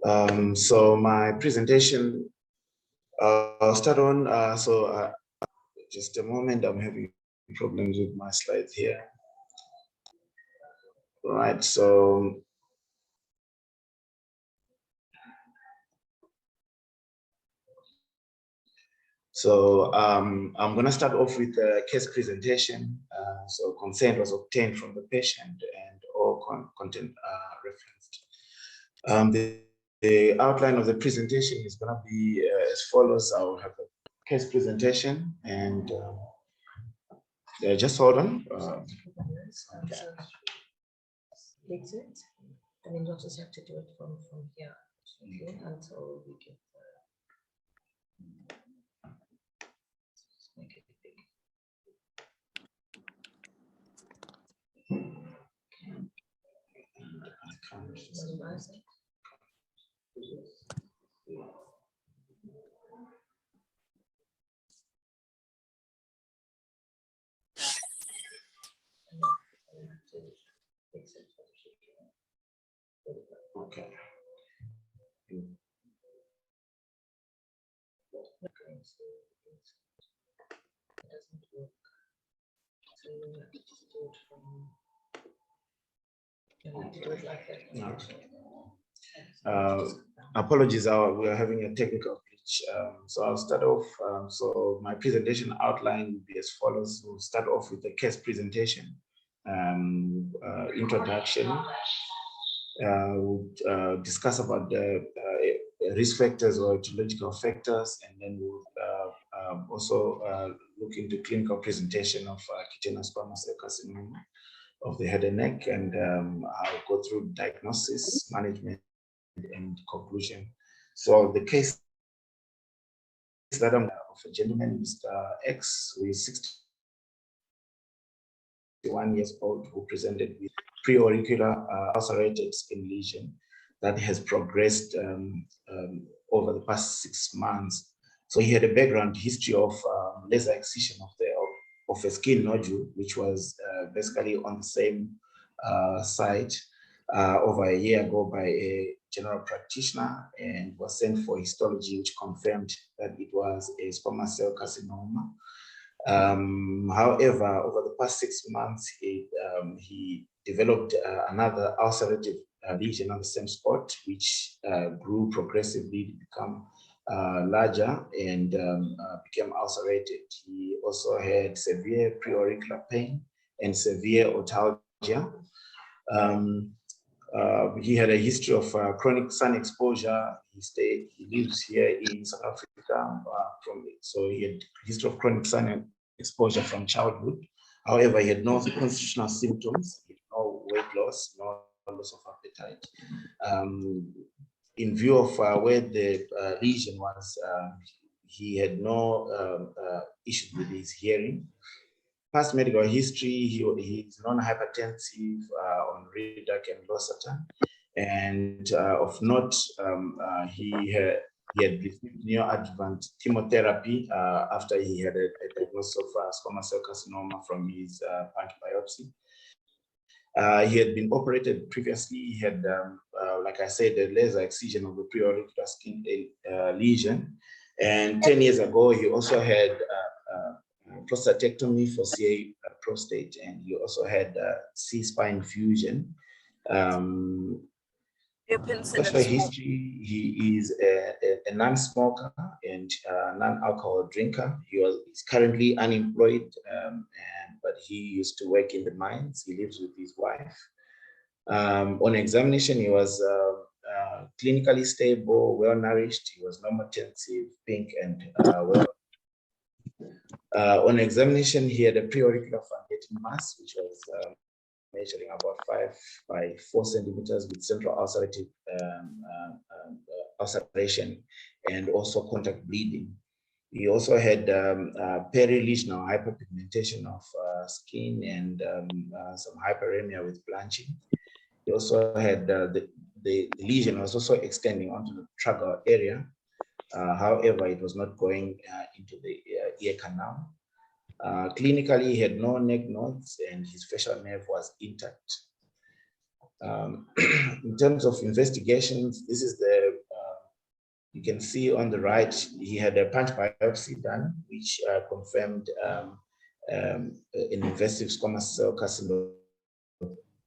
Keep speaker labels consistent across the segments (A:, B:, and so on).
A: So my presentation, I'll start on, just a moment, I'm having problems with my slides here. All right, so I'm going to start off with a case presentation. So consent was obtained from the patient and all content referenced. The outline of the presentation is going to be as follows. I will have a case presentation and just hold on. Okay.
B: Exit, and then you'll just have to do it from here until we get make it big.
A: Okay. Apologies, we are having a technical glitch. So I'll start off. So my presentation outline will be as follows. We'll start off with the case presentation, introduction. We'll discuss about the risk factors or etiological factors, and then we'll also look into clinical presentation of cutaneous squamous cell carcinoma of the head and neck, and I'll go through diagnosis, management, and conclusion. So the case that I'm of a gentleman, Mr. X, who is 61 years old, who presented with preauricular ulcerated skin lesion that has progressed over the past 6 months. So he had a background history of laser excision of a skin nodule, which was basically on the same site over a year ago by a general practitioner, and was sent for histology, which confirmed that it was a squamous cell carcinoma. However, over the past 6 months, he developed another ulcerative lesion on the same spot, which grew progressively to become larger and became ulcerated. He also had severe preauricular pain and severe otalgia. He had a history of chronic sun exposure. He lives here in South Africa. So he had a history of chronic sun exposure from childhood. However, he had no constitutional symptoms, no weight loss, no loss of appetite. In view of where the lesion was, he had no issues with his hearing. Past medical history, he's non-hypertensive on Reduc and Losartan. And of note, he had received neoadjuvant chemotherapy after he had a diagnosis of squamous cell carcinoma from his panc biopsy. He had been operated previously. He had, like I said, a laser excision of the preauricular skin lesion. And 10 years ago, he also had prostatectomy for CA prostate, and he also had C-spine fusion. Social history, he is a non-smoker and non-alcohol drinker. He's currently unemployed, but he used to work in the mines. He lives with his wife. On examination, he was clinically stable, well-nourished. He was normotensive, pink, and well. On examination, he had a preauricular fungating mass, which was measuring about 5 by 4 centimeters with central ulcerative ulceration and also contact bleeding. He also had perilesional hyperpigmentation of skin and some hyperemia with blanching. He also had the lesion was also extending onto the tragal area. However, it was not going into the ear canal. Clinically, he had no neck nodes and his facial nerve was intact. In terms of investigations, this is the, you can see on the right, he had a punch biopsy done, which confirmed an invasive squamous cell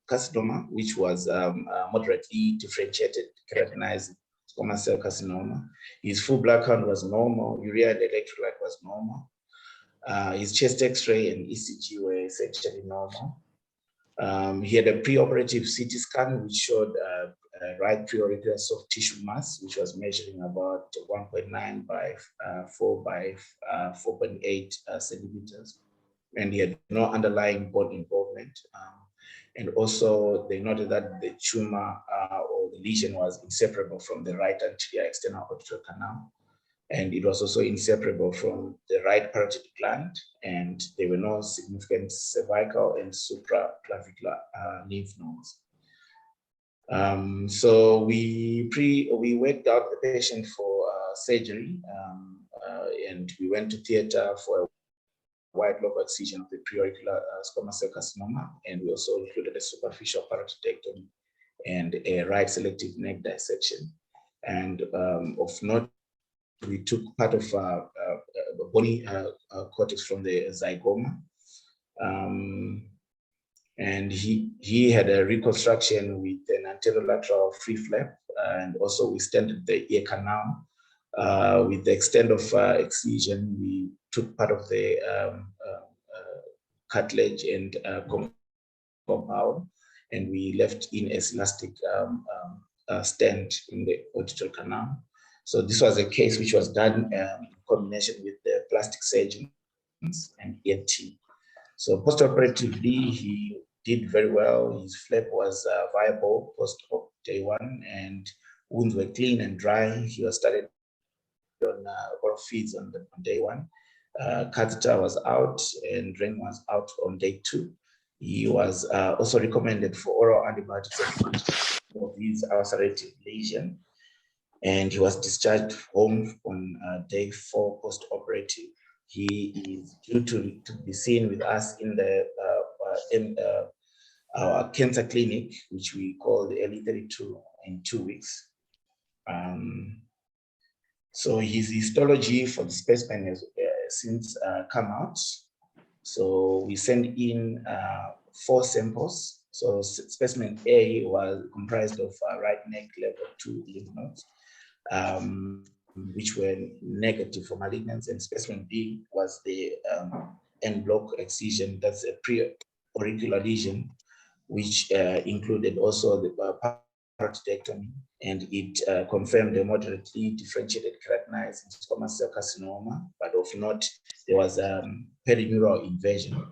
A: carcinoma, which was moderately differentiated keratinized squamous cell carcinoma. His full blood count was normal, urea and electrolyte was normal. His chest X-ray and ECG were essentially normal. He had a preoperative CT scan, which showed right preauricular soft tissue mass, which was measuring about 1.9 by 4 by 4.8 centimeters. And he had no underlying bone involvement. And also they noted that the tumor or the lesion was inseparable from the right anterior external auditory canal. And it was also inseparable from the right parotid gland, and there were no significant cervical and supraclavicular lymph nodes. So we worked out the patient for surgery, and we went to theater for a wide local excision of the preauricular squamous cell carcinoma, and we also included a superficial parotidectomy and a right selective neck dissection. And of note, we took part of bony cortex from the zygoma. And he had a reconstruction with an anterolateral free flap, and also we stented the ear canal. With the extent of excision, we took part of the cartilage and compound, and we left in a elastic stent in the auditory canal. So this was a case which was done in combination with the plastic surgeons and ENT. So postoperatively, he did very well. His flap was viable post-op day 1, and wounds were clean and dry. He was started on oral feeds on day 1. Catheter was out and drain was out on day 2. He was also recommended for oral antibiotics for his ulcerative lesion, and he was discharged home on day 4 post-operative. He is due to be seen with us in the our cancer clinic, which we call the LE32, in 2 weeks. So his histology for the specimen has since come out. So we sent in 4 samples. So specimen A was comprised of right neck level 2 lymph nodes, which were negative for malignance, and specimen B was the end block excision, that's a pre-auricular lesion, which included also the parotidectomy, and it confirmed a moderately differentiated keratinized squamous cell carcinoma, but of note, there was perineural invasion.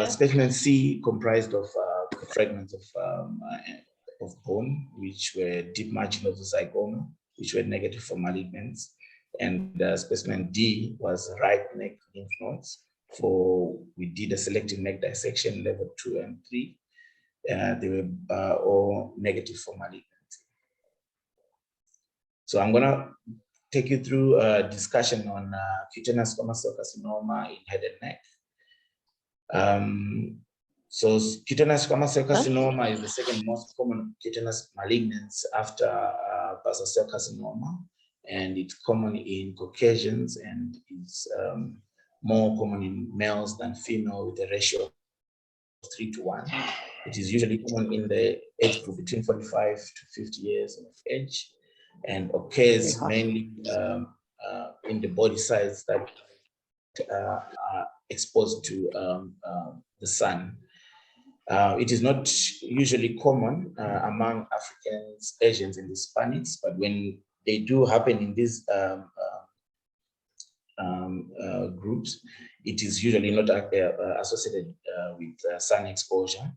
A: Specimen C comprised of fragments of bone, which were deep margin of the zygoma, which were negative for malignance. And specimen D was right neck lymph nodes. We did a selective neck dissection level 2 and 3. They were all negative for malignancy. So I'm gonna take you through a discussion on cutaneous squamous cell carcinoma in head and neck. So cutaneous squamous cell carcinoma is the second most common cutaneous malignancy after basal cell carcinoma, and it's common in Caucasians and is more common in males than female, with a ratio of 3:1. It is usually common in the age group between 45 to 50 years of age, and occurs mainly in the body sites that are exposed to the sun. It is not usually common among Africans, Asians, and Hispanics, but when they do happen in these groups, it is usually not associated with sun exposure.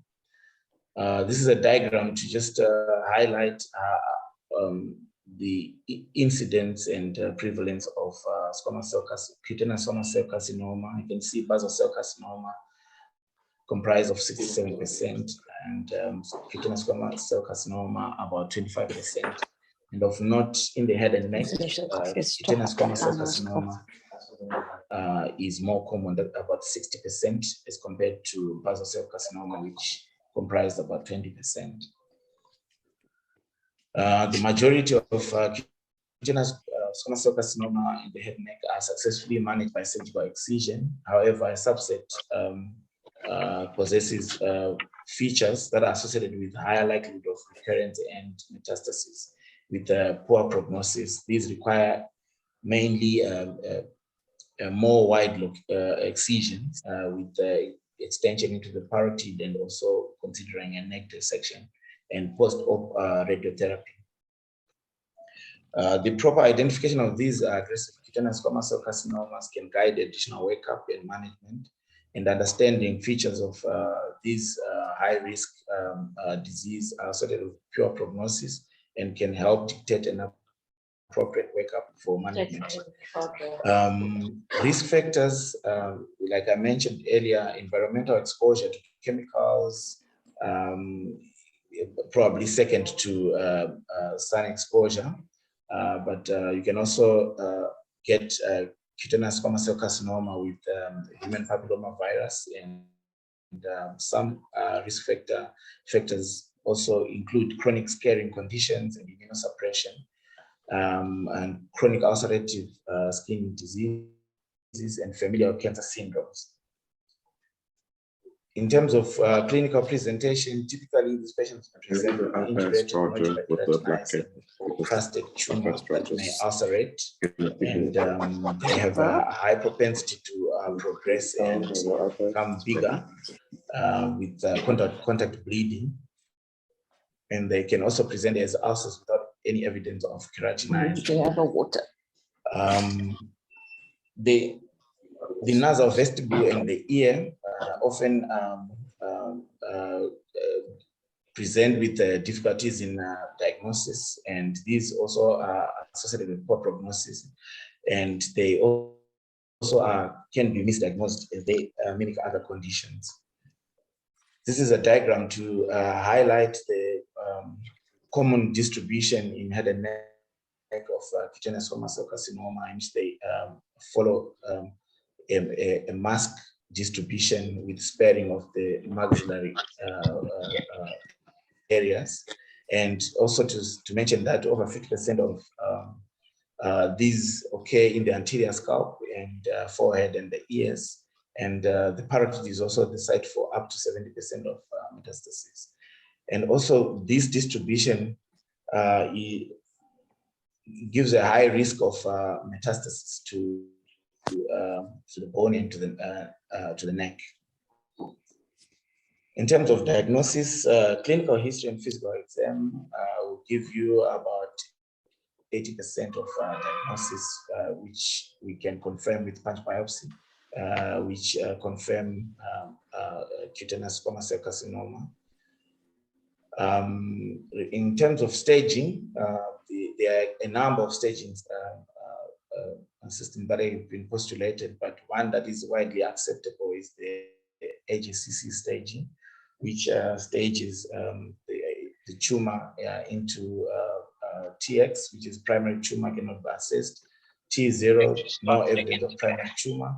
A: This is a diagram to just highlight the incidence and prevalence of cutaneous squamous cell carcinoma. You can see basal cell carcinoma comprised of 67%, and cutaneous squamous cell carcinoma about 25%. And of note, in the head and neck, cutaneous squamous cell carcinoma is more common, at about 60%, as compared to basal cell carcinoma, which comprised about 20%. The majority of cutaneous squamous cell carcinoma in the head and neck are successfully managed by surgical excision. However, a subset possesses features that are associated with higher likelihood of recurrence and metastasis with poor prognosis. These require mainly a more wide excision with extension into the parotid and also considering a neck dissection and post-op radiotherapy. The proper identification of these aggressive cutaneous squamous cell carcinomas can guide additional workup and management, and understanding features of these high-risk disease are associated with poor prognosis and can help dictate an appropriate workup for management. Risk factors, like I mentioned earlier, environmental exposure to chemicals, probably second to sun exposure, but you can also get cutaneous squamous cell carcinoma with human papilloma virus, and some risk factors also include chronic scarring conditions and immunosuppression, and chronic ulcerative skin diseases and familial cancer syndromes. In terms of clinical presentation, typically these patients present with integrated or crusted tumor that may ulcerate, and they have a high propensity to progress and become bigger with contact bleeding, and they can also present as ulcers without any evidence of keratinizing.
B: They have a water.
A: The nasal vestibule and the ear often present with difficulties in diagnosis, and these also are associated with poor prognosis, and they also can be misdiagnosed as they mimic other conditions. This is a diagram to highlight the common distribution in head and neck of cutaneous squamous cell carcinoma, in which they follow a mask distribution with sparing of the maxillary areas. And also to mention that over 50% of these occur in the anterior scalp and forehead and the ears. And the parotid is also the site for up to 70% of metastasis. And also this distribution gives a high risk of metastasis to the bone and to the neck. In terms of diagnosis, clinical history and physical exam will give you about 80% of diagnosis, which we can confirm with punch biopsy, which confirm cutaneous squamous cell carcinoma. In terms of staging, there are a number of stagings system that have been postulated, but one that is widely acceptable is the AJCC staging, which stages the tumor into TX, which is primary tumor cannot be assessed, T0, no evidence of primary tumor,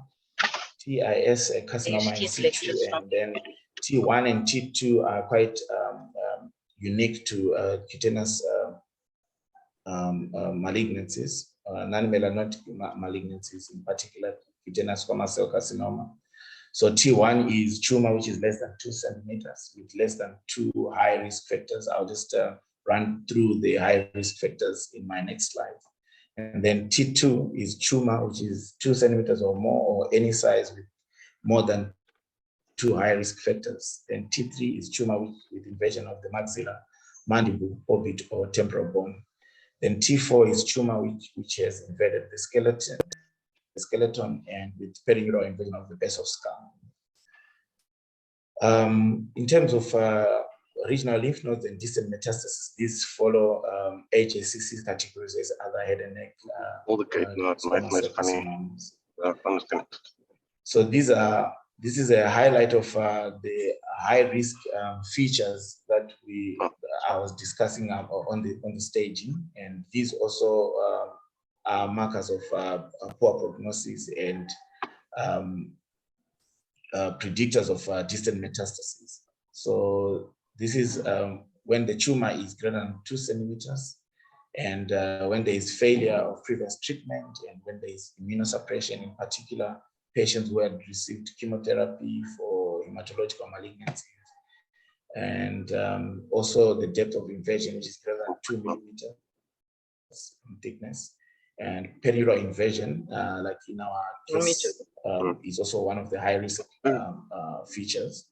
A: TIS, a carcinoma in situ, and then T1 and T2 are quite unique to cutaneous malignancies, non-melanotic malignancies, in particular cutaneous squamous cell carcinoma. So T1 is tumor which is less than 2 centimeters with less than 2 high risk factors. I'll just run through the high risk factors in my next slide. And then T2 is tumor which is 2 centimeters or more, or any size with more than 2 high risk factors. Then T3 is tumor with invasion of the maxilla, mandible, orbit, or temporal bone. Then T4 is tumor which has invaded the skeleton and with perineural invasion of the base of skull. In terms of regional lymph nodes and distant metastasis, these follow AJCC categories as other head and neck. So this is a highlight of the high risk features that I was discussing on the staging, and these also are markers of poor prognosis and predictors of distant metastases. So this is when the tumor is greater than 2 centimeters, and when there is failure of previous treatment, and when there is immunosuppression, in particular, patients who had received chemotherapy for hematological malignancies, and also the depth of invasion, which is greater than 2 millimeters in thickness, and periural invasion, like in our case, is also one of the high risk features.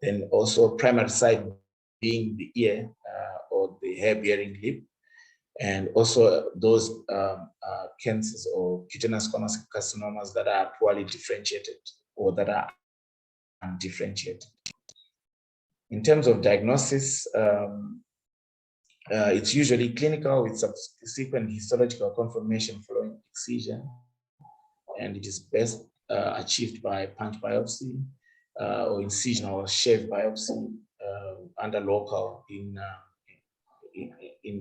A: Then also primary site being the ear or the hair-bearing lip, and also those cancers or cutaneous squamous carcinomas that are poorly differentiated or that are undifferentiated. In terms of diagnosis, it's usually clinical with subsequent histological confirmation following excision, and it is best achieved by punch biopsy or incision or shave biopsy under local in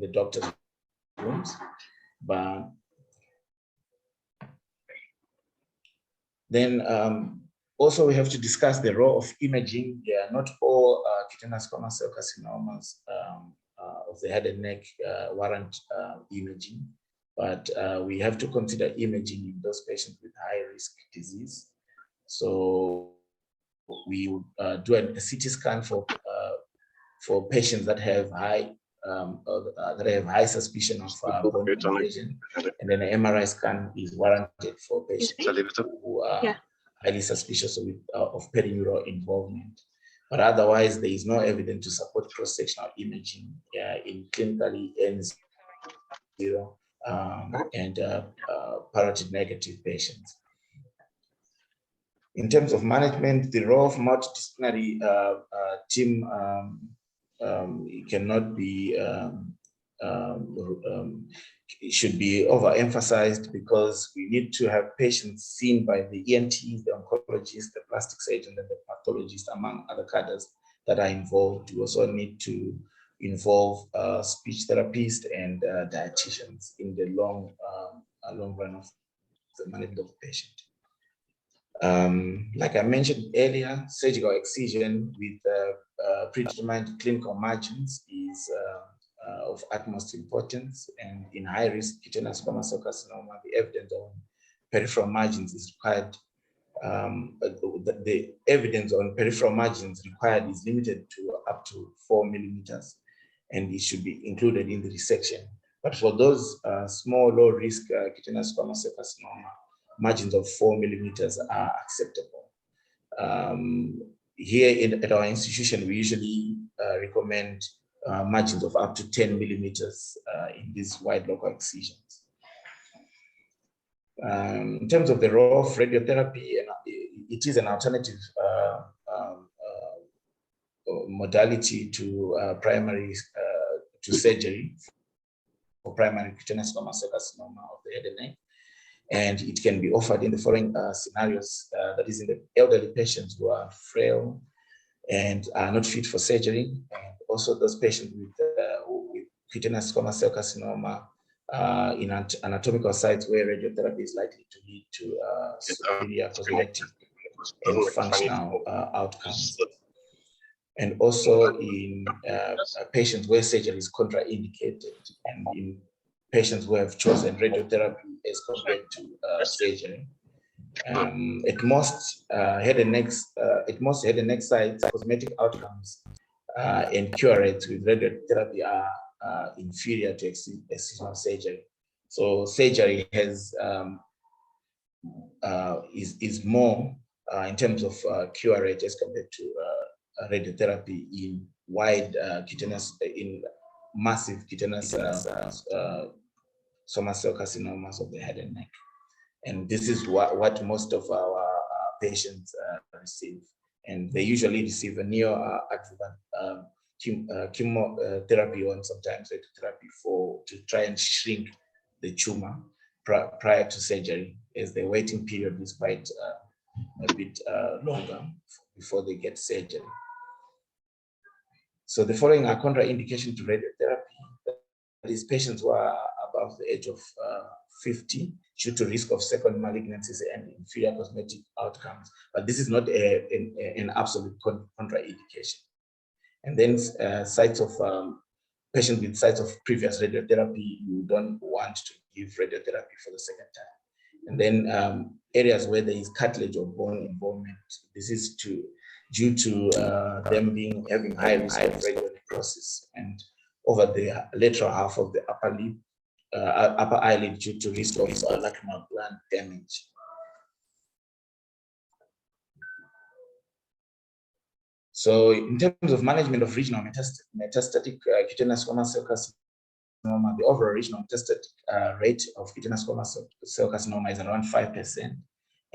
A: the doctor's rooms. But then also we have to discuss the role of imaging. Yeah, not all cutaneous squamous cell carcinomas of the head and neck warrant imaging, but we have to consider imaging in those patients with high risk disease. So we would do a CT scan for patients that have high suspicion of bone invasion, and then an MRI scan is warranted for patients who are highly suspicious of perineural involvement. But otherwise, there is no evidence to support cross-sectional imaging in clinically N0 and parotid negative patients. In terms of management, the role of multidisciplinary team cannot be, it should be overemphasized, because we need to have patients seen by the ENTs, the oncologist, the plastic surgeon, and the pathologist, among other cadres that are involved. We also need to involve speech therapists and dietitians in the long run of the management of the patient. Like I mentioned earlier, surgical excision with predetermined clinical margins is of utmost importance, and in high-risk cutaneous squamous cell carcinoma, the evidence on peripheral margins is required. The evidence on peripheral margins required is limited to up to 4 millimeters, and it should be included in the resection. But for those small, low-risk cutaneous squamous cell carcinoma, margins of 4 millimeters are acceptable. Here at our institution, we usually recommend margins of up to 10 millimeters in these wide local excisions. In terms of the role of radiotherapy, it is an alternative modality to to surgery for primary cutaneous squamous cell carcinoma of the head and neck. And it can be offered in the following scenarios, that is in the elderly patients who are frail and are not fit for surgery, and also those patients with cutaneous squamous cell carcinoma in anatomical sites where radiotherapy is likely to lead to superior cosmetic and functional outcomes. And also in patients where surgery is contraindicated, and in patients who have chosen radiotherapy as compared to surgery. At most head and neck sites, cosmetic outcomes and cure rates with radiotherapy are inferior to excisional surgery. So surgery has is more in terms of cure rate as compared to radiotherapy in wide cutaneous, in massive cutaneous squamous cell carcinomas of the head and neck. And this is what most of our patients receive. And they usually receive a neoadjuvant chemotherapy or sometimes radiotherapy to try and shrink the tumor prior to surgery, as the waiting period is quite a bit longer before they get surgery. So the following are contraindication to radiotherapy. That is patients who are above the age of 50 due to risk of second malignancies and inferior cosmetic outcomes. But this is not an absolute contraindication. And then sites of patients with sites of previous radiotherapy, you don't want to give radiotherapy for the second time. And then areas where there is cartilage or bone involvement, this is due to them having high risk of radial necrosis and over the lateral half of the upper lip, upper eyelid due to risk of lacrimal gland damage. So in terms of management of regional metastatic cutaneous squamous cell carcinoma, the overall regional metastatic rate of cutaneous squamous cell carcinoma is around 5%,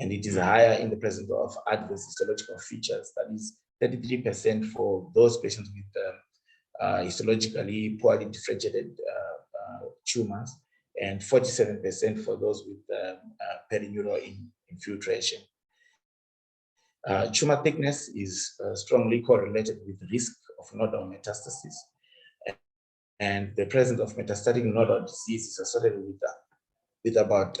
A: and it is higher in the presence of adverse histological features. That is 33% for those patients with histologically poorly differentiated tumors, and 47% for those with perineural infiltration. Tumor thickness is strongly correlated with the risk of nodal metastasis, and the presence of metastatic nodal disease is associated with about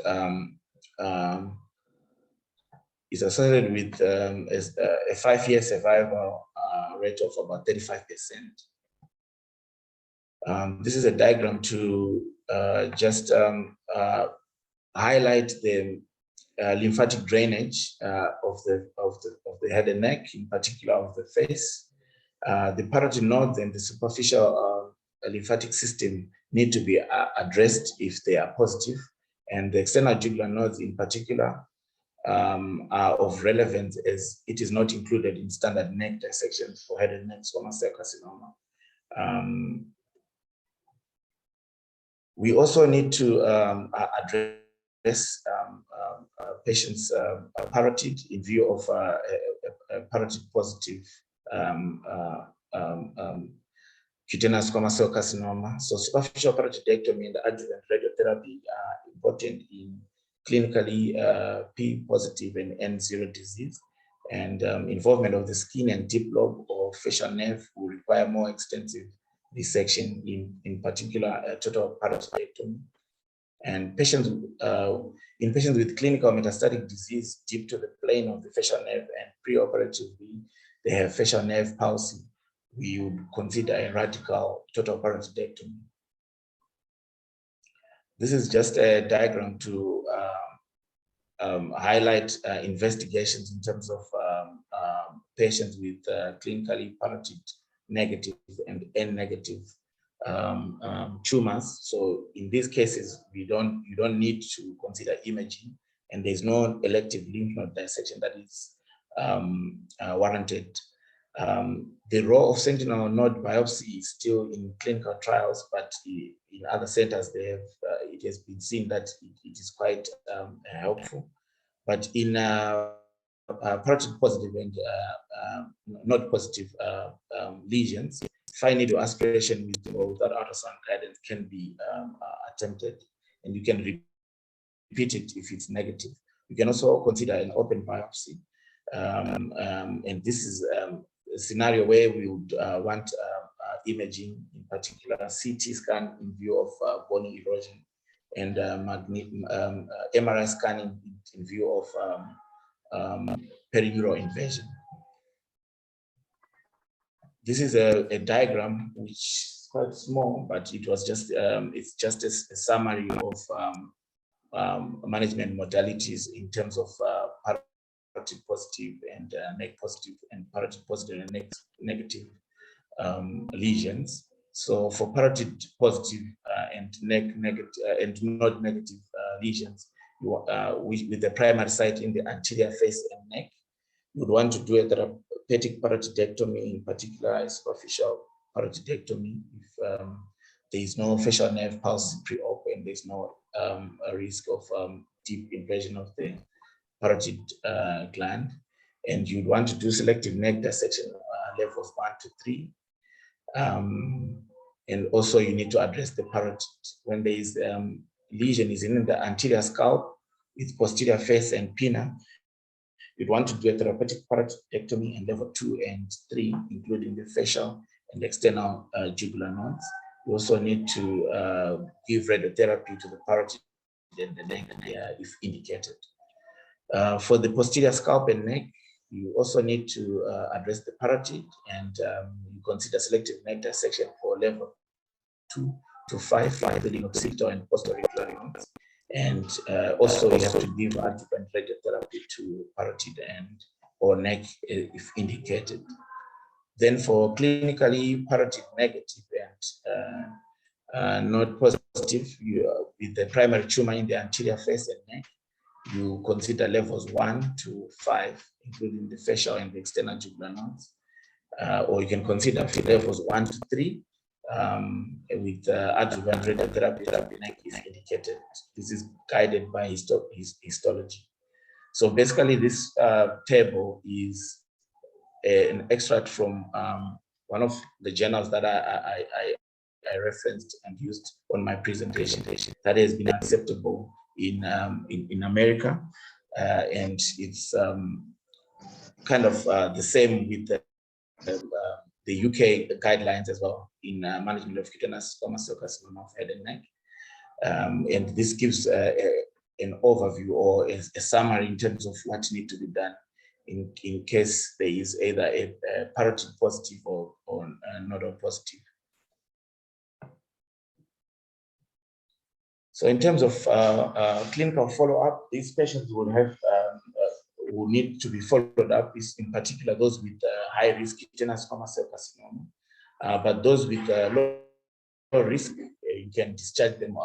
A: is associated with a 5-year survival rate of about 35%. This is a diagram to just highlight the lymphatic drainage of the head and neck, in particular of the face. The parotid nodes and the superficial lymphatic system need to be addressed if they are positive, and the external jugular nodes in particular are of relevance as it is not included in standard neck dissections for head and neck squamous cell carcinoma. We also need to address patients' parotid in view of a parotid positive cutaneous squamous cell carcinoma. So superficial parotidectomy and adjuvant radiotherapy are important in clinically P positive and N0 disease, and involvement of the skin and deep lobe or facial nerve will require more extensive dissection, in particular total parotidectomy. And patients in patients with clinical metastatic disease deep to the plane of the facial nerve and preoperatively they have facial nerve palsy, we would consider a radical total parotidectomy. This is just a diagram to highlight investigations in terms of patients with clinically parotid negative and N-negative tumors. So in these cases, you don't need to consider imaging, and there's no elective lymph node dissection that is warranted. The role of sentinel node biopsy is still in clinical trials, but in other centers, it has been seen that it is quite helpful. But in parotid positive and not positive lesions, fine needle aspiration with or without ultrasound guidance can be attempted, and you can repeat it if it's negative. You can also consider an open biopsy, and this is a scenario where we would want imaging, in particular CT scan in view of bone erosion, and MRI scanning in view of perineural invasion. This is a diagram which is quite small, but it was just it's just a summary of management modalities in terms of parotid positive and neck positive and parotid positive and neck negative lesions. So for parotid positive and neck negative and not negative lesions, with the primary site in the anterior face and neck, you would want to do a therapeutic parotidectomy, in particular a superficial parotidectomy, if there is no facial nerve palsy pre-op and there's no risk of deep invasion of the parotid gland. And you'd want to do selective neck dissection levels 1 to 3. And also you need to address the parotid when there is lesion is in the anterior scalp with posterior face and pinna. You'd want to do a therapeutic parotidectomy in level 2 and 3, including the facial and external jugular nodes. You also need to give radiotherapy to the parotid and the neck if indicated. For the posterior scalp and neck, You also need to address the parotid, and you consider selective neck dissection for level 2 to 5, including occipital and post-auricular nodes. And also you have to give adjuvant radiotherapy to parotid and or neck if indicated. Then for clinically parotid negative and not positive, with the primary tumor in the anterior face and neck, you consider levels 1 to 5, including the facial and the external jugular nodes. Or you can consider levels 1 to 3 with adjuvant radiotherapy neck if indicated. This is guided by histology. So basically, this table is an extract from one of the journals that I referenced and used on my presentation that has been acceptable in America, and it's kind of the same with the UK guidelines as well in management of cutaneous squamous cell carcinoma of head and neck. And this gives an overview or a summary in terms of what needs to be done in case there is either a parotid positive or nodal positive. So in terms of clinical follow-up, these patients will have will need to be followed up, is in particular those with high-risk cutaneous squamous cell carcinoma. But those with low risk, you can discharge them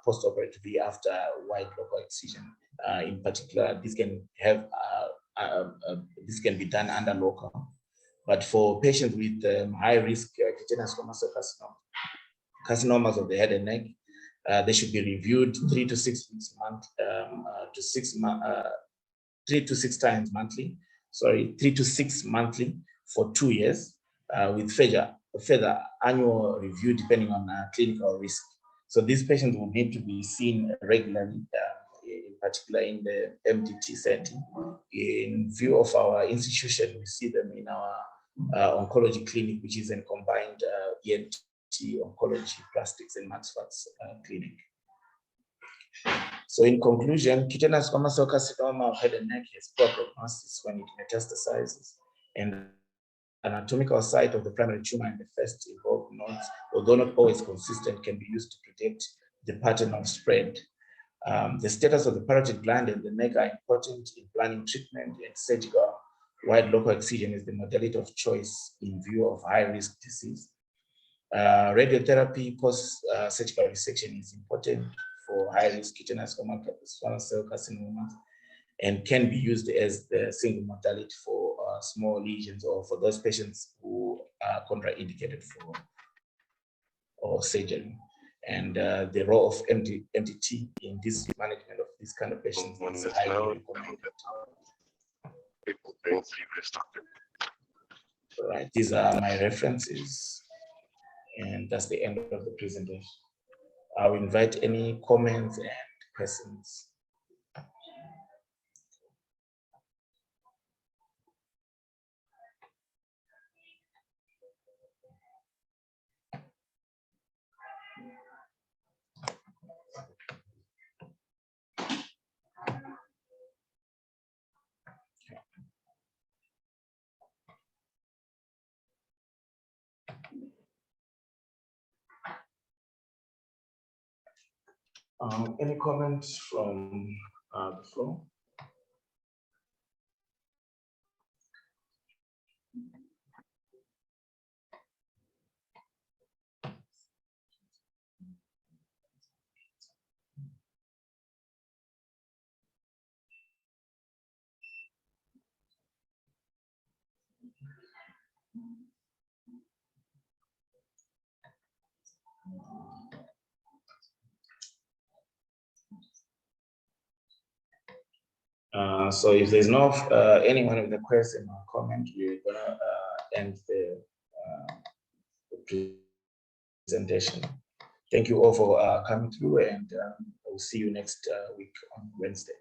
A: post-operatively after wide local excision. In particular, this can have this can be done under local. But for patients with high-risk cutaneous squamous cell carcinomas of the head and neck, they should be reviewed 3 to 6 weeks month 3 to 6 times monthly. Sorry, 3 to 6 monthly for 2 years, with further annual review depending on clinical risk. So these patients will need to be seen regularly, in particular in the MDT setting. In view of our institution, we see them in our oncology clinic, which is a combined ENT, oncology, plastics, and max facts clinic. So in conclusion, cutaneous squamous cell carcinoma of head and neck has poor prognosis when it metastasizes, and anatomical site of the primary tumor in the first involved nodes, although not always consistent, can be used to predict the pattern of spread. The status of the parotid gland and the neck are important in planning treatment, and surgical wide local excision is the modality of choice in view of high-risk disease. Radiotherapy post-surgical resection is important for high-risk cutaneous squamous cell carcinoma and can be used as the single modality for small lesions or for those patients who are contraindicated for surgery. And the role of MDT in this management of this kind of patients is highly recommended. All right, these are my references, and that's the end of the presentation. I'll invite any comments and questions. Any comments from the floor? So if there's no anyone with a question or comment, we're gonna end the presentation. Thank you all for coming through, and we'll see you next week on Wednesday.